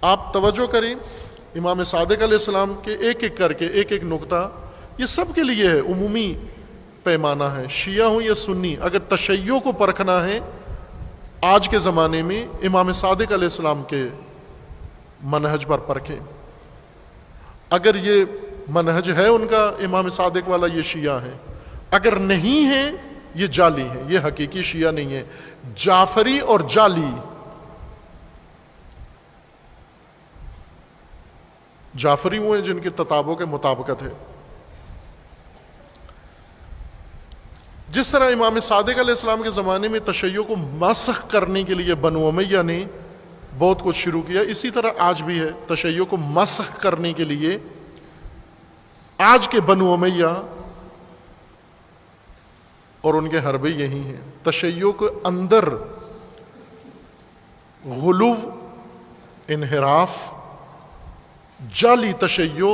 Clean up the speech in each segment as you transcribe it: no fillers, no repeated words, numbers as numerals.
آپ توجہ کریں، امام صادق علیہ السلام کے ایک ایک کر کے ایک ایک نقطہ یہ سب کے لیے ہے، عمومی پیمانہ ہے، شیعہ ہوں یا سنی، اگر تشیع کو پرکھنا ہے آج کے زمانے میں امام صادق علیہ السلام کے منہج پر پرکھیں۔ اگر یہ منہج ہے ان کا امام صادق والا، یہ شیعہ ہیں، اگر نہیں ہیں یہ جعلی ہیں، یہ حقیقی شیعہ نہیں ہیں، جعفری اور جعلی۔ جعفری وہ ہیں جن کے تتابع کے مطابقت ہے۔ جس طرح امام صادق علیہ السلام کے زمانے میں تشیع کو مسخ کرنے کے لیے بنو امیہ نے بہت کچھ شروع کیا، اسی طرح آج بھی ہے، تشیع کو مسخ کرنے کے لیے آج کے بنو امیہ اور ان کے حربے یہی ہیں۔ تشیع کے اندر غلو، انحراف، جعلی تشیع،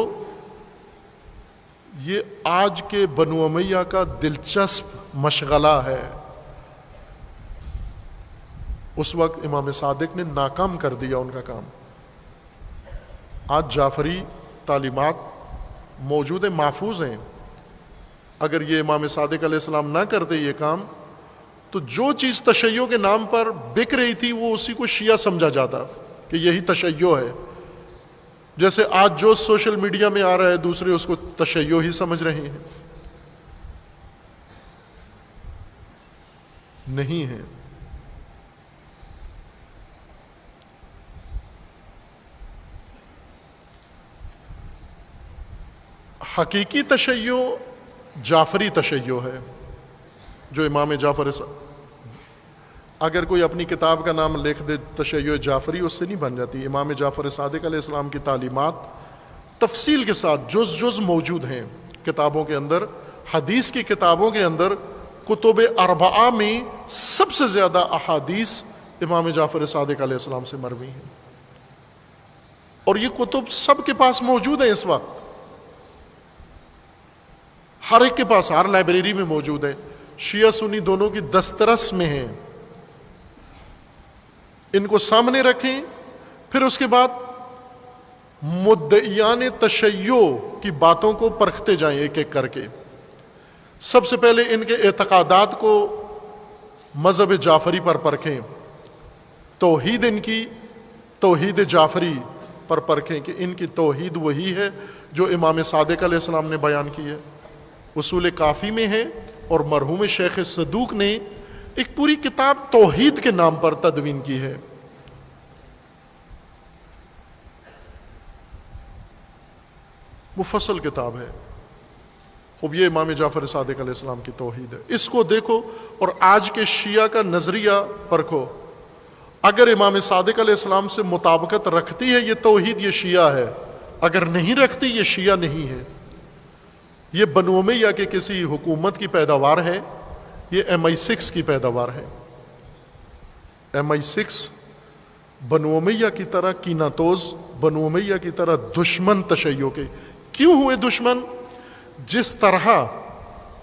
یہ آج کے بنو امیہ کا دلچسپ مشغلہ ہے۔ اس وقت امام صادق نے ناکام کر دیا ان کا کام۔ آج جعفری تعلیمات موجود ہیں، محفوظ ہیں۔ اگر یہ امام صادق علیہ السلام نہ کرتے یہ کام تو جو چیز تشیع کے نام پر بک رہی تھی وہ اسی کو شیعہ سمجھا جاتا کہ یہی تشیع ہے۔ جیسے آج جو سوشل میڈیا میں آ رہا ہے دوسرے اس کو تشیع ہی سمجھ رہے ہیں، نہیں ہے۔ حقیقی تشیع جعفری تشیع ہے، جو امام جعفر، اگر کوئی اپنی کتاب کا نام لکھ دے تشیع جعفری، اس سے نہیں بن جاتی۔ امام جعفر صادق علیہ السلام کی تعلیمات تفصیل کے ساتھ جز موجود ہیں کتابوں کے اندر، حدیث کی کتابوں کے اندر۔ کتب اربعہ میں سب سے زیادہ احادیث امام جعفر صادق علیہ السلام سے مروی ہیں، اور یہ کتب سب کے پاس موجود ہیں اس وقت، ہر ایک کے پاس، ہر لائبریری میں موجود ہے، شیعہ سنی دونوں کی دسترس میں ہیں۔ ان کو سامنے رکھیں، پھر اس کے بعد مدعیان تشیع کی باتوں کو پرکھتے جائیں ایک ایک کر کے۔ سب سے پہلے ان کے اعتقادات کو مذہب جعفری پر پرکھیں، توحید ان کی توحید جعفری پر پرکھیں کہ ان کی توحید وہی ہے جو امام صادق علیہ السلام نے بیان کی ہے۔ اصول کافی میں ہے، اور مرحوم شیخ صدوق نے ایک پوری کتاب توحید کے نام پر تدوین کی ہے۔ مفصل کتاب ہے۔ خوب یہ امام جعفر صادق علیہ السلام کی توحید ہے، اس کو دیکھو اور آج کے شیعہ کا نظریہ پرکھو۔ اگر امام صادق علیہ السلام سے مطابقت رکھتی ہے یہ توحید، یہ شیعہ ہے، اگر نہیں رکھتی یہ شیعہ نہیں ہے۔ یہ بنو امیہ کے کسی حکومت کی پیداوار ہے، یہ MI6 کی پیداوار ہے۔ MI6 بنو امیہ کی طرح کینہ توز، بنو امیہ کی طرح دشمن تشیع کے۔ کیوں ہوئے دشمن؟ جس طرح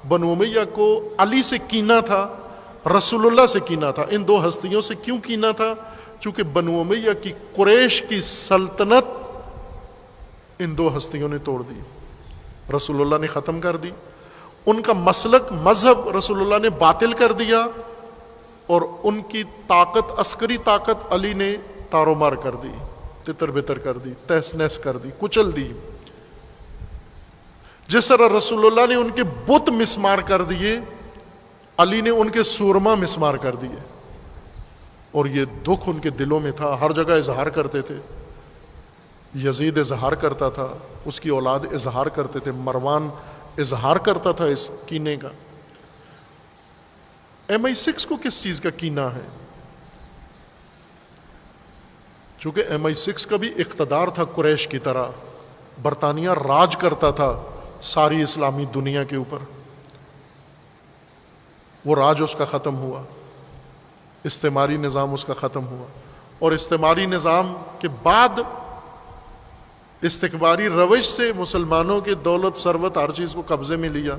بنو امیہ کو علی سے کینہ تھا، رسول اللہ سے کینہ تھا، ان دو ہستیوں سے کیوں کینہ تھا؟ چونکہ بنو امیہ کی قریش کی سلطنت ان دو ہستیوں نے توڑ دی، رسول اللہ نے ختم کر دی، ان کا مسلک مذہب رسول اللہ نے باطل کر دیا، اور ان کی طاقت، عسکری طاقت علی نے تار و مار کر دی، تتر بتر کر دی، تہس نہس کر دی، کچل دی۔ جس طرح رسول اللہ نے ان کے بت مسمار کر دیے، علی نے ان کے سورما مسمار کر دیے، اور یہ دکھ ان کے دلوں میں تھا، ہر جگہ اظہار کرتے تھے۔ یزید اظہار کرتا تھا، اس کی اولاد اظہار کرتے تھے، مروان اظہار کرتا تھا اس کینے کا۔ MI6 کو کس چیز کا کینہ ہے؟ چونکہ MI6 کا بھی اقتدار تھا قریش کی طرح، برطانیہ راج کرتا تھا ساری اسلامی دنیا کے اوپر، وہ راج اس کا ختم ہوا، استعماری نظام اس کا ختم ہوا، اور استعماری نظام کے بعد استکباری روش سے مسلمانوں کی دولت ثروت ہر چیز کو قبضے میں لیا۔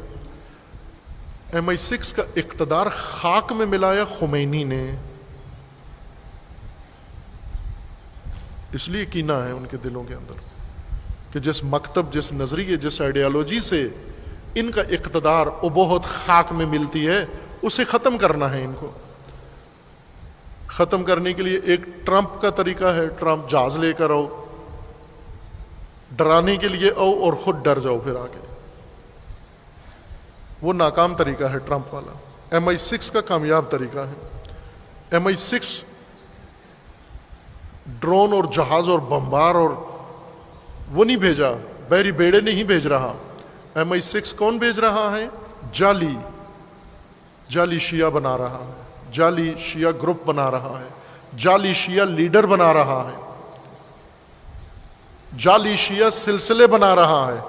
MI6 کا اقتدار خاک میں ملایا خمینی نے۔ اس لیے کینہ ہے ان کے دلوں کے اندر کہ جس مکتب، جس نظریے، جس آئیڈیالوجی سے ان کا اقتدار ابہت خاک میں ملتی ہے، اسے ختم کرنا ہے ان کو۔ ختم کرنے کے لیے ایک ٹرمپ کا طریقہ ہے، ٹرمپ جہاز لے کر آؤ، ڈرانے کے لیے آؤ اور خود ڈر جاؤ پھر آگے۔ وہ ناکام طریقہ ہے ٹرمپ والا۔ MI6 کا کامیاب طریقہ ہے۔ MI6 ڈرون اور جہاز اور بمبار اور وہ نہیں بھیجا، بحری بیڑے نہیں بھیج رہا۔ MI6 کون بھیج رہا ہے؟ جعلی شیعہ بنا رہا ہے، جعلی شیعہ گروپ بنا رہا ہے، جعلی شیعہ لیڈر بنا رہا ہے، جعلی شیعہ سلسلے بنا رہا ہے،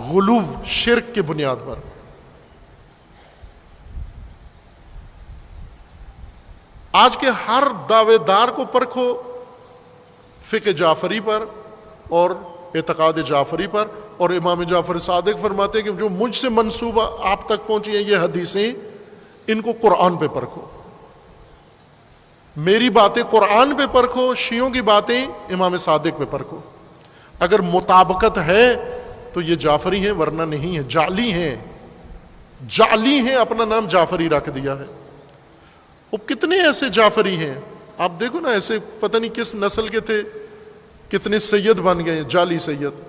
غلو شرک کی بنیاد پر۔ آج کے ہر دعوے دار کو پرکھو فقہ جعفری پر اور اعتقاد جعفری پر، اور امام جعفر صادق فرماتے ہیں کہ جو مجھ سے منسوبہ آپ تک پہنچی ہیں یہ حدیثیں، ان کو قرآن پہ پرکھو، میری باتیں قرآن پہ پرکھو، شیعوں کی باتیں امام صادق پہ پرکھو۔ اگر مطابقت ہے تو یہ جعفری ہیں، ورنہ نہیں ہے، جعلی ہیں، جعلی ہیں، اپنا نام جعفری رکھ دیا ہے۔ وہ کتنے ایسے جعفری ہیں، آپ دیکھو نا، ایسے پتہ نہیں کس نسل کے تھے، کتنے سید بن گئے، جعلی سید۔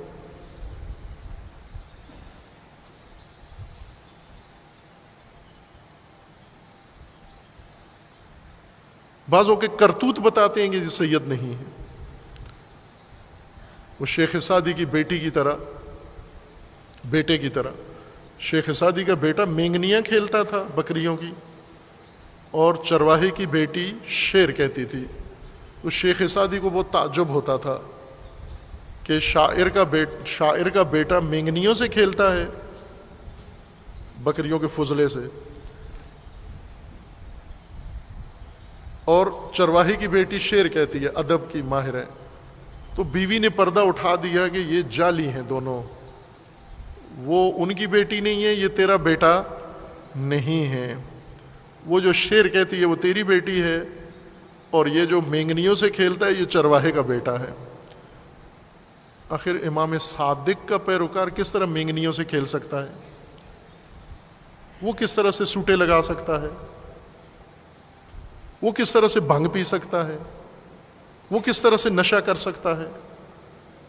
بعضوں کے کرتوت بتاتے ہیں کہ یہ سید نہیں ہے۔ وہ شیخ سعدی کی بیٹی کی طرح، بیٹے کی طرح، شیخ سعدی کا بیٹا مینگنیاں کھیلتا تھا بکریوں کی، اور چرواہے کی بیٹی شیر کہتی تھی۔ تو شیخ سعدی کو بہت تعجب ہوتا تھا کہ شاعر کا بیٹا مینگنیوں سے کھیلتا ہے، بکریوں کے فضلے سے، اور چرواہے کی بیٹی شیر کہتی ہے، ادب کی ماہر ہے۔ تو بیوی نے پردہ اٹھا دیا کہ یہ جعلی ہیں دونوں، وہ ان کی بیٹی نہیں ہے، یہ تیرا بیٹا نہیں ہے، وہ جو شیر کہتی ہے وہ تیری بیٹی ہے، اور یہ جو مینگنیوں سے کھیلتا ہے یہ چرواہے کا بیٹا ہے۔ آخر امام صادق کا پیروکار کس طرح مینگنیوں سے کھیل سکتا ہے؟ وہ کس طرح سے سوٹے لگا سکتا ہے؟ وہ کس طرح سے بھنگ پی سکتا ہے؟ وہ کس طرح سے نشہ کر سکتا ہے؟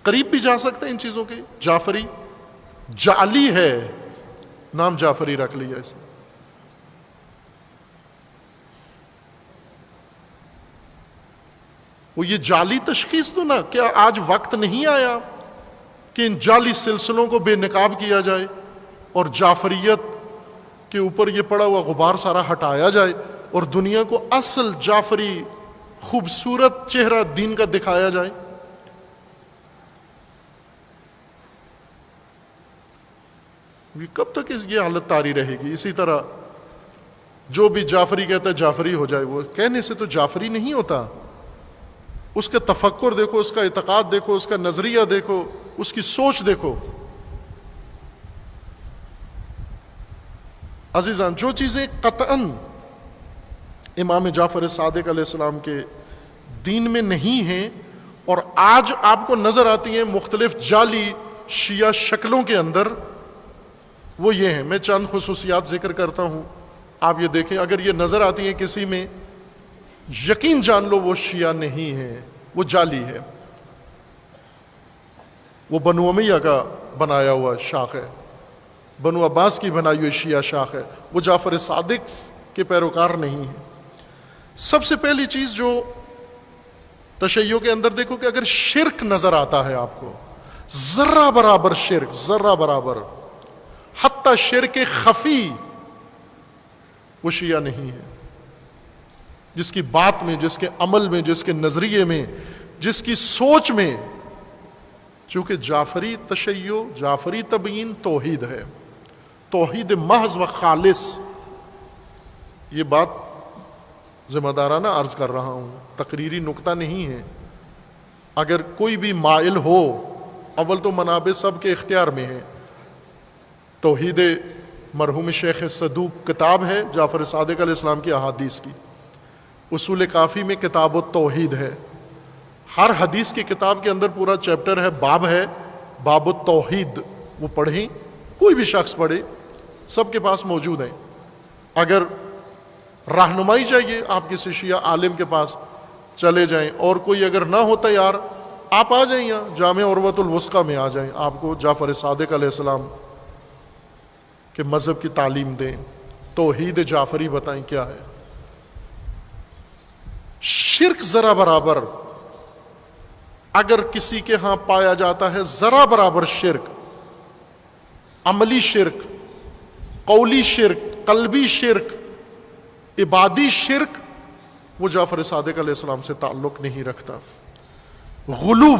قریب بھی جا سکتا ہے ان چیزوں کے؟ جعفری جعلی ہے، نام جعفری رکھ لیا اس نے۔ وہ یہ جعلی تشخیص دو نا، کیا آج وقت نہیں آیا کہ ان جعلی سلسلوں کو بے نقاب کیا جائے اور جعفریت کے اوپر یہ پڑا ہوا غبار سارا ہٹایا جائے اور دنیا کو اصل جعفری خوبصورت چہرہ دین کا دکھایا جائے؟ کب تک یہ حالت طاری رہے گی؟ اسی طرح جو بھی جعفری کہتا ہے جعفری ہو جائے، وہ کہنے سے تو جعفری نہیں ہوتا۔ اس کا تفکر دیکھو، اس کا اعتقاد دیکھو، اس کا نظریہ دیکھو، اس کی سوچ دیکھو۔ عزیزان، جو چیزیں قطعاً امام جعفر صادق علیہ السلام کے دین میں نہیں ہیں اور آج آپ کو نظر آتی ہیں مختلف جعلی شیعہ شکلوں کے اندر، وہ یہ ہیں۔ میں چند خصوصیات ذکر کرتا ہوں، آپ یہ دیکھیں، اگر یہ نظر آتی ہیں کسی میں، یقین جان لو وہ شیعہ نہیں ہے، وہ جعلی ہے، وہ بنو امیہ کا بنایا ہوا شاخ ہے، بنو عباس کی بنائی ہوئی شیعہ شاخ ہے، وہ جعفر صادق کے پیروکار نہیں ہے۔ سب سے پہلی چیز جو تشیع کے اندر دیکھو کہ اگر شرک نظر آتا ہے آپ کو، ذرہ برابر شرک، ذرہ برابر، حتی شرک خفی، وہ شیعہ نہیں ہے۔ جس کی بات میں، جس کے عمل میں، جس کے نظریے میں، جس کی سوچ میں، چونکہ جعفری تشیع، جعفری تبیین توحید ہے، توحید محض و خالص۔ یہ بات ذمہ دارانہ عرض کر رہا ہوں، تقریری نکتہ نہیں ہے۔ اگر کوئی بھی مائل ہو، اول تو منابع سب کے اختیار میں ہے۔ توحید مرحوم شیخ صدوق کتاب ہے جعفر صادق علیہ السلام کی احادیث کی، اصول کافی میں کتاب التوحید ہے، ہر حدیث کی کتاب کے اندر پورا چیپٹر ہے، باب ہے، باب التوحید، وہ پڑھیں، کوئی بھی شخص پڑھے، سب کے پاس موجود ہیں۔ اگر رہنمائی چاہیے آپ کسی شیعہ عالم کے پاس چلے جائیں، اور کوئی اگر نہ ہو تیار، آپ آ جائیں یہاں جامع عروۃ الوثقیٰ میں آ جائیں، آپ کو جعفر صادق علیہ السلام کے مذہب کی تعلیم دیں، توحید جعفری بتائیں کیا ہے۔ شرک ذرا برابر اگر کسی کے ہاں پایا جاتا ہے، ذرا برابر شرک، عملی شرک، قولی شرک، قلبی شرک، عبادی شرک، وہ جعفر صادق علیہ السلام سے تعلق نہیں رکھتا۔ غلو،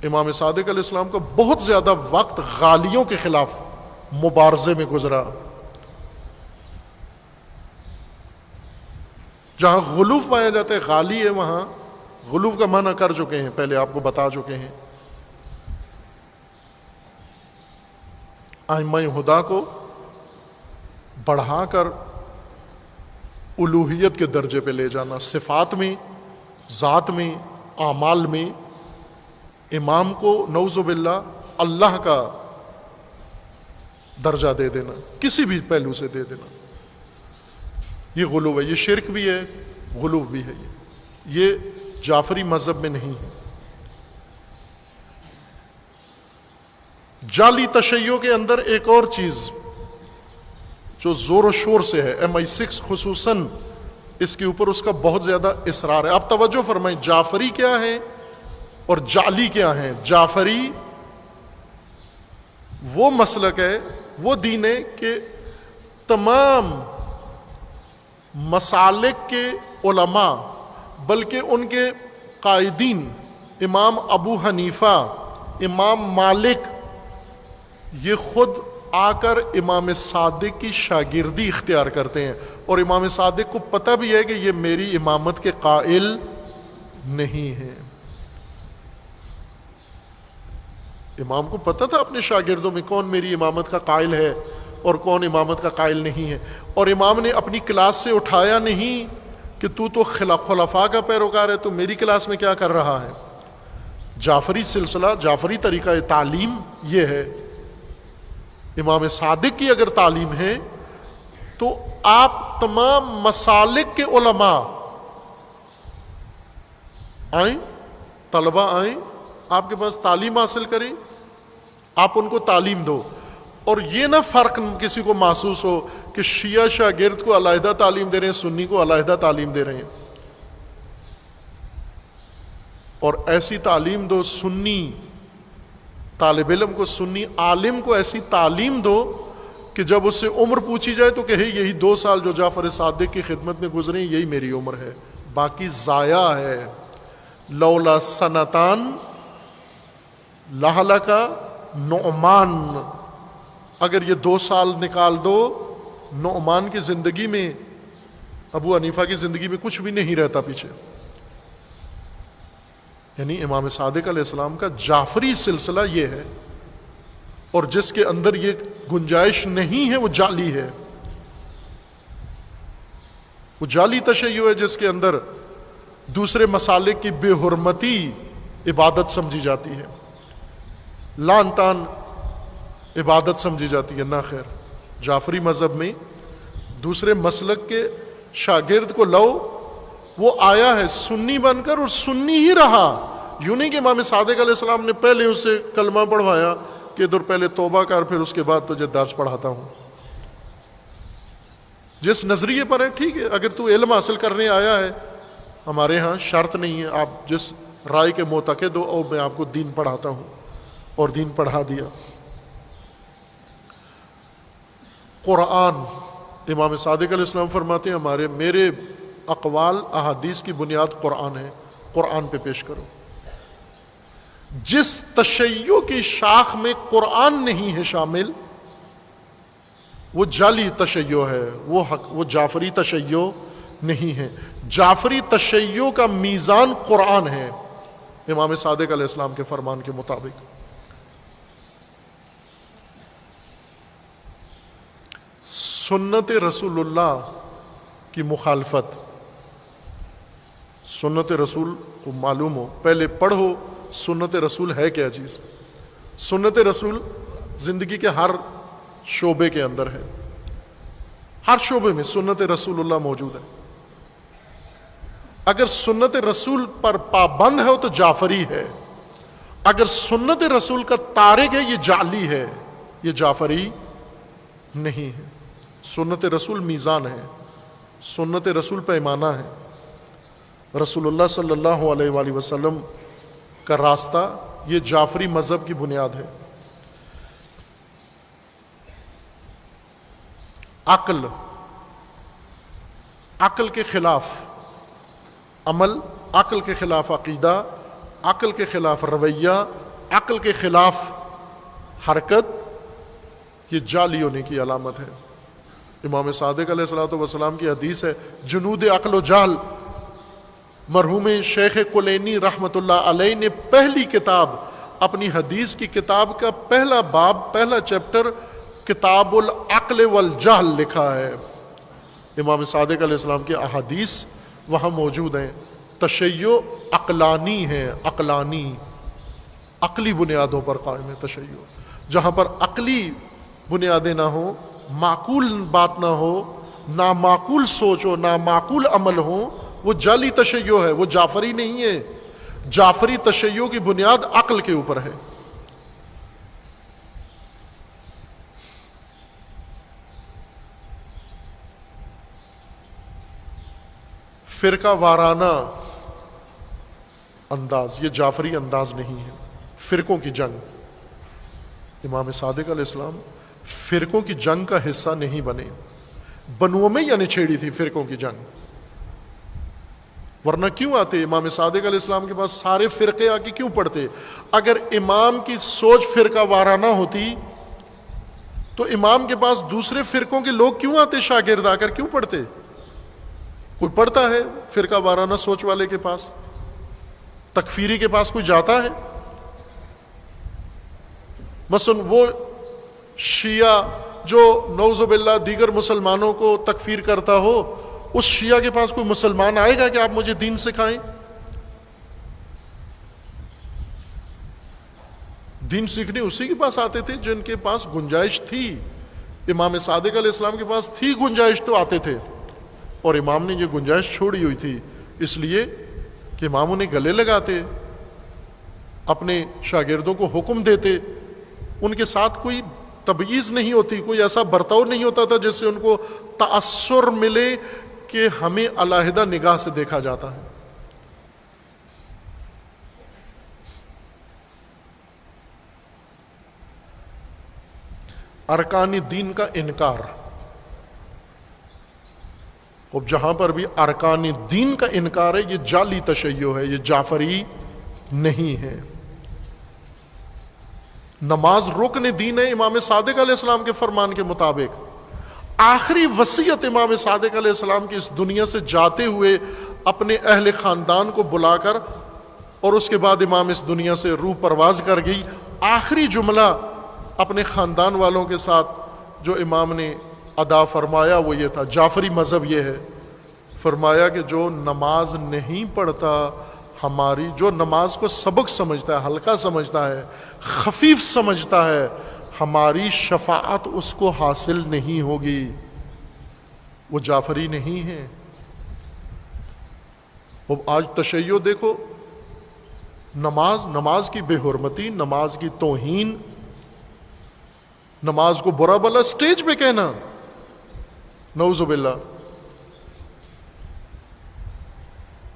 امام صادق علیہ السلام کا بہت زیادہ وقت غالیوں کے خلاف مبارزے میں گزرا۔ جہاں غلو پایا جاتا ہے، غالی ہے، وہاں غلو کا معنی کر چکے ہیں، پہلے آپ کو بتا چکے ہیں۔ ائمہ ہدا کو بڑھا کر الوہیت کے درجے پہ لے جانا، صفات میں، ذات میں، اعمال میں، امام کو نعوذ باللہ اللہ کا درجہ دے دینا، کسی بھی پہلو سے دے دینا، یہ غلو ہے، یہ شرک بھی ہے، غلو بھی ہے، یہ جعفری مذہب میں نہیں ہے۔ جعلی تشیع کے اندر ایک اور چیز جو زور و شور سے ہے، MI6 خصوصاً اس کے اوپر اس کا بہت زیادہ اصرار ہے۔ آپ توجہ فرمائیں، جعفری کیا ہے اور جعلی کیا ہے؟ جعفری وہ مسلک ہے، وہ دین ہے کہ تمام مسالک کے علماء، بلکہ ان کے قائدین، امام ابو حنیفہ، امام مالک، یہ خود آ کر امام صادق کی شاگردی اختیار کرتے ہیں، اور امام صادق کو پتہ بھی ہے کہ یہ میری امامت کے قائل نہیں ہیں۔ امام کو پتہ تھا اپنے شاگردوں میں کون میری امامت کا قائل ہے اور کون امامت کا قائل نہیں ہے، اور امام نے اپنی کلاس سے اٹھایا نہیں کہ تو خلفاء کا پیروکار ہے، تو میری کلاس میں کیا کر رہا ہے۔ جعفری سلسلہ، جعفری طریقہ تعلیم یہ ہے۔ امام صادق کی اگر تعلیم ہے تو آپ تمام مسالک کے علماء آئیں، طلبہ آئیں، آپ کے پاس تعلیم حاصل کریں، آپ ان کو تعلیم دو، اور یہ نہ فرق کسی کو محسوس ہو کہ شیعہ شاگرد کو علیحدہ تعلیم دے رہے ہیں، سنی کو علیحدہ تعلیم دے رہے ہیں۔ اور ایسی تعلیم دو، سنی طالب علم کو، سنی عالم کو ایسی تعلیم دو کہ جب اس سے عمر پوچھی جائے تو کہے یہی 2 سال جو جعفر صادق کی خدمت میں گزرے یہی میری عمر ہے، باقی ضائع ہے۔ لولا سنتان لہلک نعمان، اگر یہ 2 سال نکال دو، نعمان کی زندگی میں، ابو حنیفہ کی زندگی میں کچھ بھی نہیں رہتا پیچھے۔ یعنی امام صادق علیہ السلام کا جعفری سلسلہ یہ ہے، اور جس کے اندر یہ گنجائش نہیں ہے وہ جعلی ہے، وہ جعلی تشیع ہے جس کے اندر دوسرے مسالک کی بے حرمتی عبادت سمجھی جاتی ہے، لعن طعن عبادت سمجھی جاتی ہے۔ نہ خیر، جعفری مذہب میں دوسرے مسلک کے شاگرد کو لو، وہ آیا ہے سنی بن کر اور سنی ہی رہا، یوں نہیں کہ امام صادق علیہ السلام نے پہلے اسے کلمہ پڑھوایا کہ ادھر پہلے توبہ کر پھر اس کے بعد تجھے درس پڑھاتا ہوں۔ جس نظریے پر ہے ٹھیک ہے، اگر تو علم حاصل کرنے آیا ہے، ہمارے ہاں شرط نہیں ہے، آپ جس رائے کے معتقد ہو اور میں آپ کو دین پڑھاتا ہوں، اور دین پڑھا دیا۔ قرآن، امام صادق علیہ السلام فرماتے ہیں میرے اقوال احادیث کی بنیاد قرآن ہے، قرآن پہ پیش کرو۔ جس تشیع کی شاخ میں قرآن نہیں ہے شامل، وہ جعلی تشیع ہے، وہ جعفری تشیع نہیں ہے۔ جعفری تشیع کا میزان قرآن ہے امام صادق علیہ السلام کے فرمان کے مطابق۔ سنت رسول اللہ کی مخالفت، سنت رسول کو معلوم ہو، پہلے پڑھو سنت رسول ہے کیا چیز۔ سنت رسول زندگی کے ہر شعبے کے اندر ہے، ہر شعبے میں سنت رسول اللہ موجود ہے۔ اگر سنت رسول پر پابند ہے تو جعفری ہے، اگر سنت رسول کا تارک ہے یہ جعلی ہے، یہ جعفری نہیں ہے۔ سنت رسول میزان ہے، سنت رسول پیمانہ ہے، رسول اللہ صلی اللہ علیہ وآلہ وسلم کا راستہ، یہ جعفری مذہب کی بنیاد ہے۔ عقل کے خلاف عمل، عقل کے خلاف عقیدہ، عقل کے خلاف رویہ، عقل کے خلاف حرکت، یہ جعلی ہونے کی علامت ہے۔ امام صادق علیہ الصلوۃ والسلام کی حدیث ہے، جنود عقل و جہل، مرحوم شیخ کلینی رحمۃ اللہ علیہ نے پہلی کتاب، اپنی حدیث کی کتاب کا پہلا باب، پہلا چیپٹر کتاب العقل والجہل لکھا ہے۔ امام صادق علیہ السلام کی احادیث وہاں موجود ہیں۔ تشیع عقلانی ہے، عقلی بنیادوں پر قائم ہے تشیع۔ جہاں پر عقلی بنیادیں نہ ہوں، معقول بات نہ ہو، نامعقول سوچ ہو، نامعقول عمل ہو، وہ جعلی تشیع ہے، وہ جعفری نہیں ہے۔ جعفری تشیع کی بنیاد عقل کے اوپر ہے۔ فرقہ وارانہ انداز، یہ جعفری انداز نہیں ہے۔ فرقوں کی جنگ، امام صادق علیہ السلام فرقوں کی جنگ کا حصہ نہیں بنے۔ بنو امیہ نے چھیڑی تھی فرقوں کی جنگ، ورنہ کیوں آتے امام صادق علیہ السلام کے پاس سارے فرقے آ کے کیوں پڑھتے؟ اگر امام کی سوچ فرقہ وارانہ ہوتی تو امام کے پاس دوسرے فرقوں کے لوگ کیوں آتے؟ شاگرد آ کر کیوں پڑھتے؟ کوئی پڑھتا ہے فرقہ وارانہ سوچ والے کے پاس؟ تکفیری کے پاس کوئی جاتا ہے؟ مثلا وہ شیعہ جو نعوذ باللہ دیگر مسلمانوں کو تکفیر کرتا ہو، اس شیعہ کے پاس کوئی مسلمان آئے گا کہ آپ مجھے دین سکھائیں؟ دین سیکھنے اسی کے پاس آتے تھے جن کے پاس گنجائش تھی۔ امام صادق علیہ السلام کے پاس تھی گنجائش تو آتے تھے، اور امام نے یہ گنجائش چھوڑی ہوئی تھی اس لیے کہ امام انہیں گلے لگاتے، اپنے شاگردوں کو حکم دیتے، ان کے ساتھ کوئی تبعیض نہیں ہوتی، کوئی ایسا برتاؤ نہیں ہوتا تھا جس سے ان کو تأثر ملے کہ ہمیں علیحدہ نگاہ سے دیکھا جاتا ہے۔ ارکان دین کا انکار، اب جہاں پر بھی ارکان دین کا انکار ہے یہ جعلی تشیع ہے، یہ جعفری نہیں ہے۔ نماز رکن دین ہے امام صادق علیہ السلام کے فرمان کے مطابق۔ آخری وصیت امام صادق علیہ السلام کی اس دنیا سے جاتے ہوئے اپنے اہل خاندان کو بلا کر، اور اس کے بعد امام اس دنیا سے روح پرواز کر گئی، آخری جملہ اپنے خاندان والوں کے ساتھ جو امام نے ادا فرمایا وہ یہ تھا، جعفری مذہب یہ ہے، فرمایا کہ جو نماز نہیں پڑھتا، ہماری جو نماز کو سبق سمجھتا ہے، ہلکا سمجھتا ہے، خفیف سمجھتا ہے، ہماری شفاعت اس کو حاصل نہیں ہوگی، وہ جعفری نہیں ہے۔ اب آج تشیع دیکھو، نماز کی بے حرمتی، نماز کی توہین، نماز کو برا بلا سٹیج پہ کہنا، نعوذ باللہ،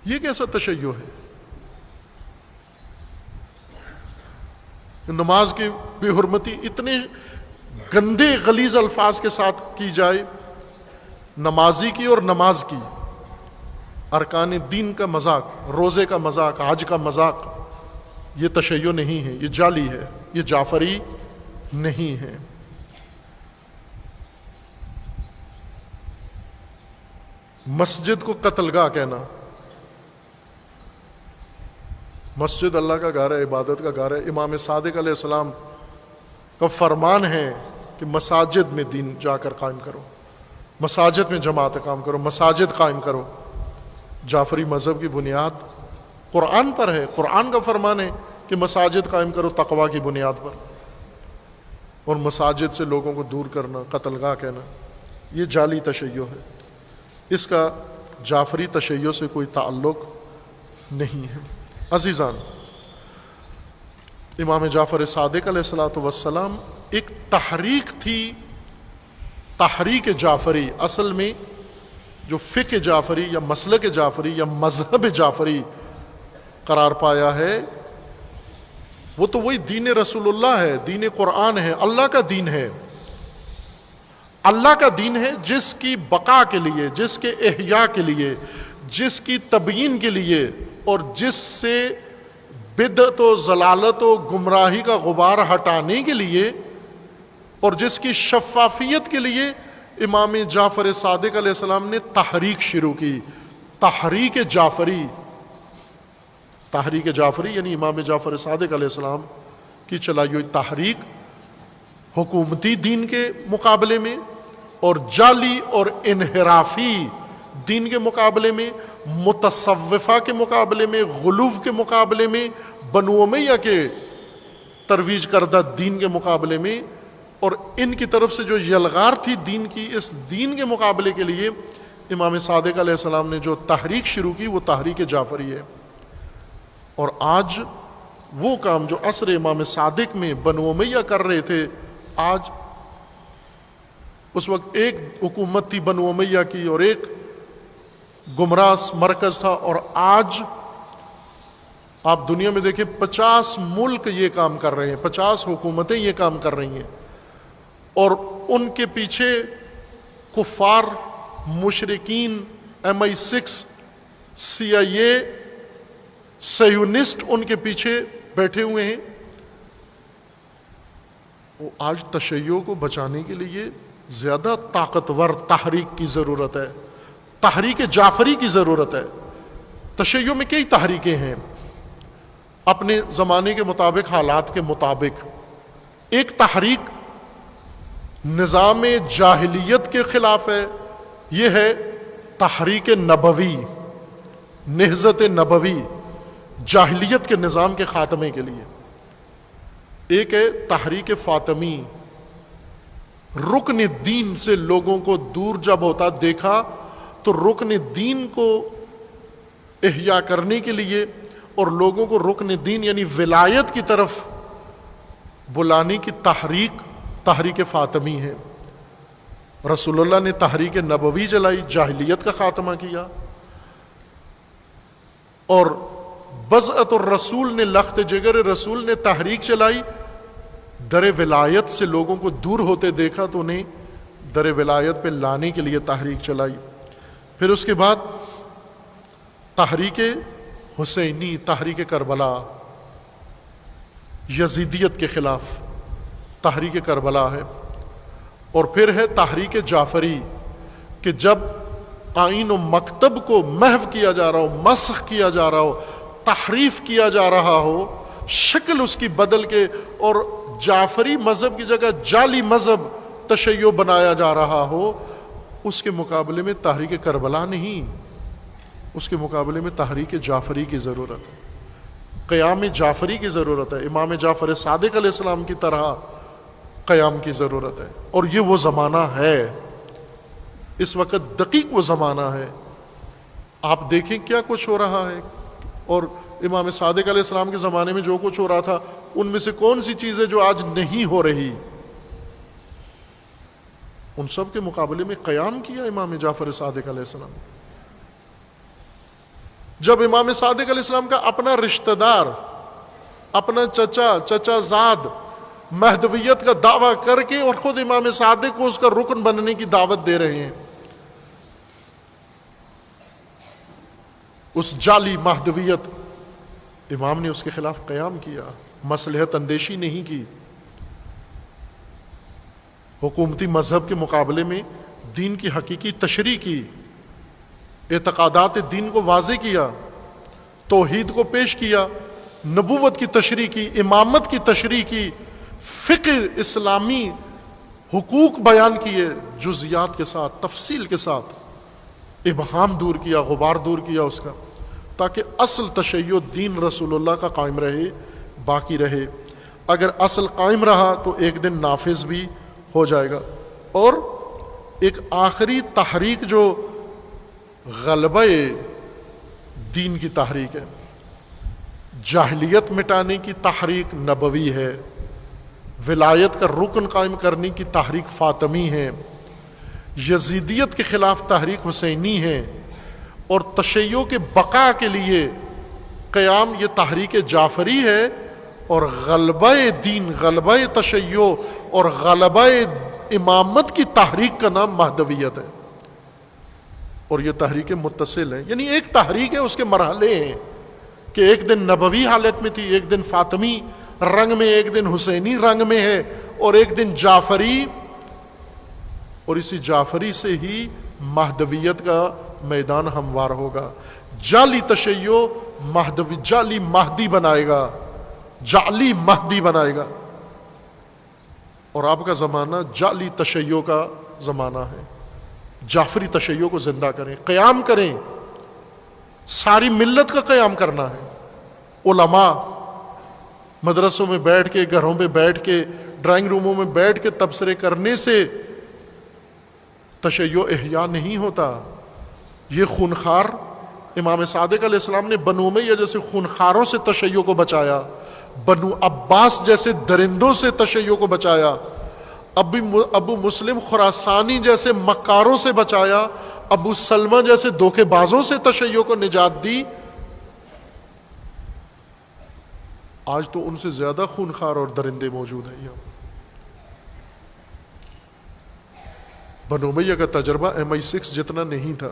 یہ کیسا تشیع ہے؟ نماز کی بے حرمتی اتنے گندے غلیظ الفاظ کے ساتھ کی جائے، نمازی کی اور نماز کی، ارکان دین کا مذاق، روزے کا مذاق، حج کا مذاق، یہ تشیع نہیں ہے، یہ جعلی ہے، یہ جعفری نہیں ہے۔ مسجد کو قتل گاہ کہنا، مسجد اللہ کا گھر ہے، عبادت کا گھر ہے۔ امام صادق علیہ السلام کا فرمان ہے کہ مساجد میں دین جا کر قائم کرو، مساجد میں جماعت قائم کرو، مساجد قائم کرو۔ جعفری مذہب کی بنیاد قرآن پر ہے، قرآن کا فرمان ہے کہ مساجد قائم کرو تقوی کی بنیاد پر، اور مساجد سے لوگوں کو دور کرنا، قتل گاہ کہنا، یہ جعلی تشیع ہے، اس کا جعفری تشیع سے کوئی تعلق نہیں ہے۔ عزیزان، امام جعفر صادق علیہ السلام ایک تحریک تھی، تحریک جعفری، اصل میں جو فقہ جعفری یا مسلک جعفری یا مذہب جعفری قرار پایا ہے، وہ تو وہی دین رسول اللہ ہے، دین قرآن ہے، اللہ کا دین ہے، اللہ کا دین ہے، جس کی بقا کے لیے، جس کے احیاء کے لیے، جس کی تبیین کے لیے، اور جس سے بدعت و ضلالت و گمراہی کا غبار ہٹانے کے لیے، اور جس کی شفافیت کے لیے امام جعفر صادق علیہ السلام نے تحریک شروع کی، تحریک جعفری۔ تحریک جعفری یعنی امام جعفر صادق علیہ السلام کی چلائی ہوئی تحریک، حکومتی دین کے مقابلے میں اور جعلی اور انحرافی دین کے مقابلے میں، متصوفہ کے مقابلے میں، غلو کے مقابلے میں، بنو امیہ کے ترویج کردہ دین کے مقابلے میں، اور ان کی طرف سے جو یلغار تھی دین کی، اس دین کے مقابلے کے لیے امام صادق علیہ السلام نے جو تحریک شروع کی وہ تحریک جعفری ہے۔ اور آج وہ کام جو عصر امام صادق میں بنو امیہ کر رہے تھے، آج اس وقت ایک حکومت تھی بنو امیہ کی اور ایک گمراہ مرکز تھا، اور آج آپ دنیا میں دیکھیں 50 ملک یہ کام کر رہے ہیں، 50 حکومتیں یہ کام کر رہی ہیں، اور ان کے پیچھے کفار، مشرکین، MI6، CIA، صہیونسٹ ان کے پیچھے بیٹھے ہوئے ہیں۔ وہ آج تشیع کو بچانے کے لیے زیادہ طاقتور تحریک کی ضرورت ہے، تحریک جعفری کی ضرورت ہے۔ تشیع میں کئی تحریکیں ہیں اپنے زمانے کے مطابق، حالات کے مطابق۔ ایک تحریک نظام جاہلیت کے خلاف ہے، یہ ہے تحریک نبوی، نہضت نبوی، جاہلیت کے نظام کے خاتمے کے لیے۔ ایک ہے تحریک فاطمی، رکن دین سے لوگوں کو دور جب ہوتا دیکھا تو رکن دین کو احیاء کرنے کے لیے اور لوگوں کو رکن دین یعنی ولایت کی طرف بلانے کی تحریک فاطمی ہے۔ رسول اللہ نے تحریک نبوی چلائی، جاہلیت کا خاتمہ کیا، اور بضعت الرسول نے، لخت جگر رسول نے تحریک چلائی، در ولایت سے لوگوں کو دور ہوتے دیکھا تو انہیں در ولایت پہ لانے کے لیے تحریک چلائی۔ پھر اس کے بعد تحریک حسینی، تحریک کربلا، یزیدیت کے خلاف تحریک کربلا ہے۔ اور پھر ہے تحریک جعفری، کہ جب آئین و مکتب کو محو کیا جا رہا ہو، مسخ کیا جا رہا ہو، تحریف کیا جا رہا ہو، شکل اس کی بدل کے، اور جعفری مذہب کی جگہ جعلی مذہب تشیع بنایا جا رہا ہو، اس کے مقابلے میں تحریک کربلا نہیں، اس کے مقابلے میں تحریک جعفری کی ضرورت ہے، قیام جعفری کی ضرورت ہے، امام جعفر صادق علیہ السلام کی طرح قیام کی ضرورت ہے۔ اور یہ وہ زمانہ ہے، اس وقت دقیق وہ زمانہ ہے۔ آپ دیکھیں کیا کچھ ہو رہا ہے، اور امام صادق علیہ السلام کے زمانے میں جو کچھ ہو رہا تھا ان میں سے کون سی چیزیں جو آج نہیں ہو رہی، ان سب کے مقابلے میں قیام کیا امام جعفر صادق علیہ السلام۔ جب امام صادق علیہ السلام کا اپنا رشتہ دار، اپنا چچا زاد مہدویت کا دعویٰ کر کے اور خود امام صادق کو اس کا رکن بننے کی دعوت دے رہے ہیں، اس جعلی مہدویت، امام نے اس کے خلاف قیام کیا، مصلحت اندیشی نہیں کی، حکومتی مذہب کے مقابلے میں دین کی حقیقی تشریح کی، اعتقادات دین کو واضح کیا، توحید کو پیش کیا، نبوت کی تشریح کی، امامت کی تشریح کی، فقہ اسلامی حقوق بیان کیے، جزیات کے ساتھ، تفصیل کے ساتھ۔ ابہام دور کیا، غبار دور کیا اس کا، تاکہ اصل تشیع دین رسول اللہ کا قائم رہے، باقی رہے۔ اگر اصل قائم رہا تو ایک دن نافذ بھی ہو جائے گا۔ اور ایک آخری تحریک جو غلبہ دین کی تحریک ہے، جاہلیت مٹانے کی تحریک نبوی ہے، ولایت کا رکن قائم کرنے کی تحریک فاطمی ہے، یزیدیت کے خلاف تحریک حسینی ہے، اور تشیع کے بقا کے لیے قیام یہ تحریک جعفری ہے، اور غلبہ دین، غلبہ تشیع اور غلبہ امامت کی تحریک کا نام مہدویت ہے، اور یہ تحریکیں متصل ہیں، یعنی ایک تحریک ہے، اس کے مرحلے ہیں کہ ایک دن نبوی حالت میں تھی، ایک دن فاطمی رنگ میں، ایک دن حسینی رنگ میں ہے، اور ایک دن جعفری، اور اسی جعفری سے ہی مہدویت کا میدان ہموار ہوگا۔ جعلی تشیع مہدوی، جعلی مہدی بنائے گا، جعلی مہدی بنائے گا، اور آپ کا زمانہ جعلی تشیع کا زمانہ ہے۔ جعفری تشیع کو زندہ کریں، قیام کریں، ساری ملت کا قیام کرنا ہے۔ علماء مدرسوں میں بیٹھ کے، گھروں پہ بیٹھ کے، ڈرائنگ روموں میں بیٹھ کے تبصرے کرنے سے تشیع احیاء نہیں ہوتا۔ یہ خونخوار امام صادق علیہ السلام نے بنو امیہ جیسے خونخواروں سے تشیع کو بچایا، بنو عباس جیسے درندوں سے تشیع کو بچایا، ابو مسلم خراسانی جیسے مکاروں سے بچایا، ابو سلمہ جیسے دھوکے بازوں سے تشیع کو نجات دی۔ آج تو ان سے زیادہ خونخوار اور درندے موجود ہیں یہاں۔ بنو امیہ کا تجربہ MI6 جتنا نہیں تھا۔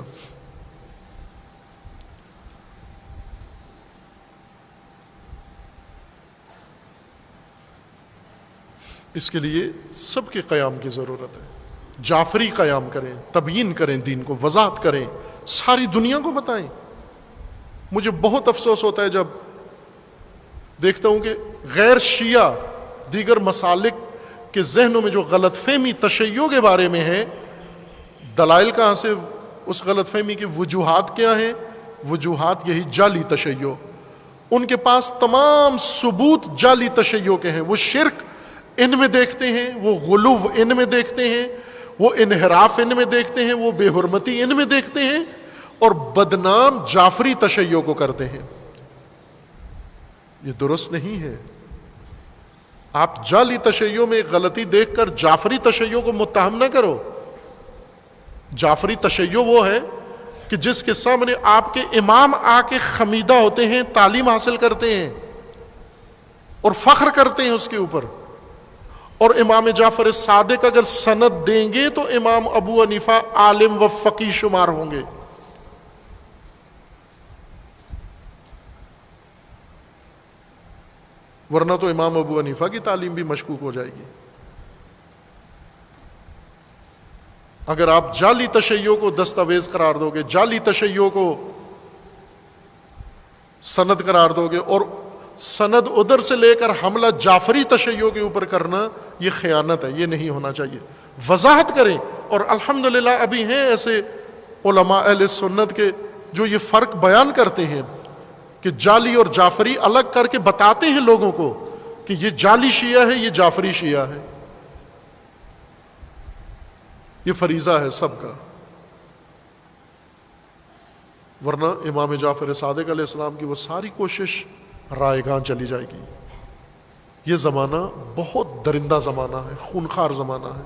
اس کے لیے سب کے قیام کی ضرورت ہے۔ جعفری قیام کریں، تبیین کریں، دین کو وضاحت کریں، ساری دنیا کو بتائیں۔ مجھے بہت افسوس ہوتا ہے جب دیکھتا ہوں کہ غیر شیعہ دیگر مسالک کے ذہنوں میں جو غلط فہمی تشیع کے بارے میں ہے، دلائل کہاں سے، اس غلط فہمی کی وجوہات کیا ہیں؟ وجوہات یہی جعلی تشیع۔ ان کے پاس تمام ثبوت جعلی تشیع کے ہیں۔ وہ شرک ان میں دیکھتے ہیں، وہ غلو ان میں دیکھتے ہیں، وہ انحراف ان میں دیکھتے ہیں، وہ بے حرمتی ان میں دیکھتے ہیں، اور بدنام جعفری تشیع کو کرتے ہیں۔ یہ درست نہیں ہے۔ آپ جعلی تشیع میں غلطی دیکھ کر جعفری تشیع کو متہم نہ کرو۔ جعفری تشیع وہ ہے کہ جس کے سامنے آپ کے امام آ کے خمیدہ ہوتے ہیں، تعلیم حاصل کرتے ہیں اور فخر کرتے ہیں اس کے اوپر، اور امام جعفر صادق اگر سند دیں گے تو امام ابو حنیفہ عالم و فقیہ شمار ہوں گے۔ ورنہ تو امام ابو حنیفہ کی تعلیم بھی مشکوک ہو جائے گی۔ اگر آپ جعلی تشیع کو دستاویز قرار دو گے، جعلی تشیع کو سند قرار دو گے، اور سند ادھر سے لے کر حملہ جعفری تشیع کے اوپر کرنا، یہ خیانت ہے، یہ نہیں ہونا چاہیے۔ وضاحت کریں، اور الحمدللہ ابھی ہیں ایسے علماء اہل سنت کے جو یہ فرق بیان کرتے ہیں کہ جعلی اور جعفری الگ کر کے بتاتے ہیں لوگوں کو کہ یہ جعلی شیعہ ہے، یہ جعفری شیعہ ہے۔ یہ فریضہ ہے سب کا، ورنہ امام جعفر صادق علیہ السلام کی وہ ساری کوشش رائے گاں چلی جائے گی۔ یہ زمانہ بہت درندہ زمانہ ہے، خونخوار زمانہ ہے۔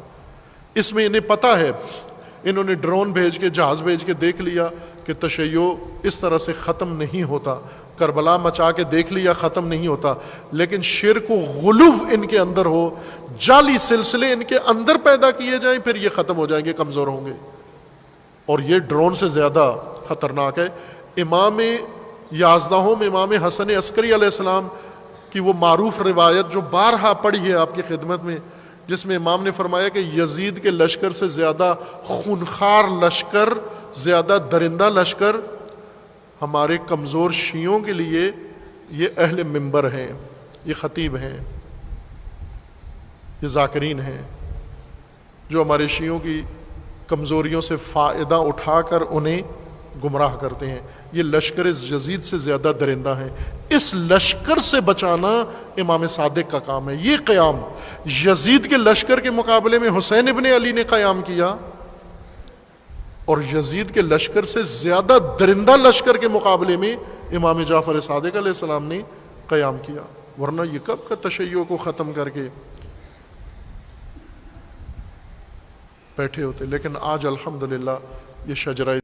اس میں انہیں پتہ ہے، انہوں نے ڈرون بھیج کے، جہاز بھیج کے دیکھ لیا کہ تشیع اس طرح سے ختم نہیں ہوتا، کربلا مچا کے دیکھ لیا ختم نہیں ہوتا، لیکن شرک و غلو ان کے اندر ہو، جعلی سلسلے ان کے اندر پیدا کیے جائیں، پھر یہ ختم ہو جائیں گے، کمزور ہوں گے۔ اور یہ ڈرون سے زیادہ خطرناک ہے۔ امام یازدہوں میں امام حسن عسکری علیہ السلام کی وہ معروف روایت جو بارہا پڑھی ہے آپ کی خدمت میں، جس میں امام نے فرمایا کہ یزید کے لشکر سے زیادہ خونخوار لشکر، زیادہ درندہ لشکر ہمارے کمزور شیعوں کے لیے یہ اہل منبر ہیں، یہ خطیب ہیں، یہ ذاکرین ہیں، جو ہمارے شیعوں کی کمزوریوں سے فائدہ اٹھا کر انہیں گمراہ کرتے ہیں. یہ لشکر یزید سے زیادہ درندہ ہیں. اس لشکر سے بچانا امام صادق کا کام ہے. یہ قیام یزید کے لشکر کے مقابلے میں حسین ابن علی نے قیام کیا، اور یزید کے لشکر سے زیادہ درندہ لشکر کے مقابلے میں امام جعفر صادق علیہ السلام نے قیام کیا. ورنہ یہ کب کا تشیع کو ختم کر کے بیٹھے ہوتے. لیکن آج الحمدللہ یہ شجرہ